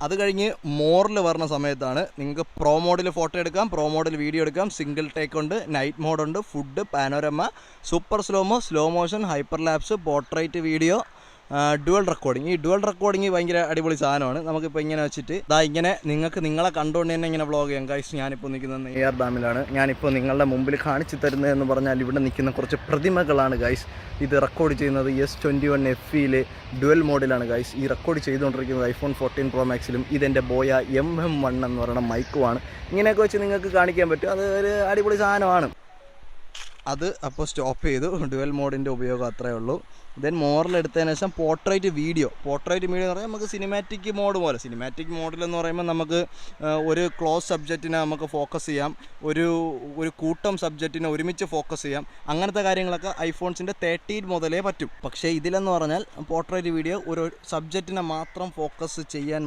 അത് കഴിഞ്ഞ് മോറിൽ വരുന്ന സമയത്താണ് നിങ്ങൾക്ക് പ്രോ മോഡിൽ ഫോട്ടോ എടുക്കാം, പ്രോ മോഡിൽ വീഡിയോ എടുക്കാം. സിംഗിൾ ടേക്ക് ഉണ്ട്, നൈറ്റ് മോഡുണ്ട്, food, panorama, super slow motion, hyper lapse, portrait video, dual recording. ഈ ഡുവൽ റെക്കോർഡിങ് ഭയങ്കര അടിപൊളി സാധനമാണ്. നമുക്കിപ്പോൾ ഇങ്ങനെ വെച്ചിട്ട് ഇങ്ങനെ നിങ്ങൾക്ക് നിങ്ങളെ കണ്ടുകൊണ്ട് തന്നെ ഇങ്ങനെ വ്ളോഗ് ചെയ്യാം. ഗൈസ്, ഞാനിപ്പോൾ നിൽക്കുന്നത് നെയ്യാർ ഡാമിലാണ്. ഞാനിപ്പോൾ നിങ്ങളുടെ മുമ്പിൽ കാണിച്ചു തരുന്നതെന്ന് പറഞ്ഞാൽ ഇവിടെ നിൽക്കുന്ന കുറച്ച് പ്രതിമകളാണ് ഗൈസ്. ഇത് റെക്കോർഡ് ചെയ്യുന്നത് S21 FE ഡുവൽ മോഡിലാണ് ഗൈസ്. ഈ റെക്കോർഡ് ചെയ്തുകൊണ്ടിരിക്കുന്നത് iPhone 14 Pro Maxലും. ഇതെൻ്റെ ബോയ MM1 എന്ന് പറയുന്ന മൈക്കുമാണ്. ഇങ്ങനെയൊക്കെ വെച്ച് നിങ്ങൾക്ക് കാണിക്കാൻ പറ്റും. അത് ഒരു അടിപൊളി സാധനമാണ്. അത് അപ്പോൾ സ്റ്റോപ്പ് ചെയ്തു. ഡുവൽ മോഡിൻ്റെ ഉപയോഗം അത്രയേ ഉള്ളൂ. ദെൻ മോറിലെടുത്തതിന് ശേഷം പോർട്രേറ്റ് വീഡിയോ എന്ന് പറഞ്ഞാൽ നമുക്ക് സിനിമാറ്റിക് മോഡ് പോലെ. സിനിമാറ്റിക് മോഡിലെന്ന് പറയുമ്പോൾ നമുക്ക് ഒരു ക്ലോസ് സബ്ജക്റ്റിനെ നമുക്ക് ഫോക്കസ് ചെയ്യാം, ഒരു കൂട്ടം സബ്ജക്റ്റിനെ ഒരുമിച്ച് ഫോക്കസ് ചെയ്യാം. അങ്ങനത്തെ കാര്യങ്ങളൊക്കെ ഐഫോൺസിൻ്റെ 13 മുതലേ പറ്റും. പക്ഷേ ഇതിലെന്ന് പറഞ്ഞാൽ പോർട്രേറ്റ് വീഡിയോ ഒരു സബ്ജക്റ്റിനെ മാത്രം ഫോക്കസ് ചെയ്യാൻ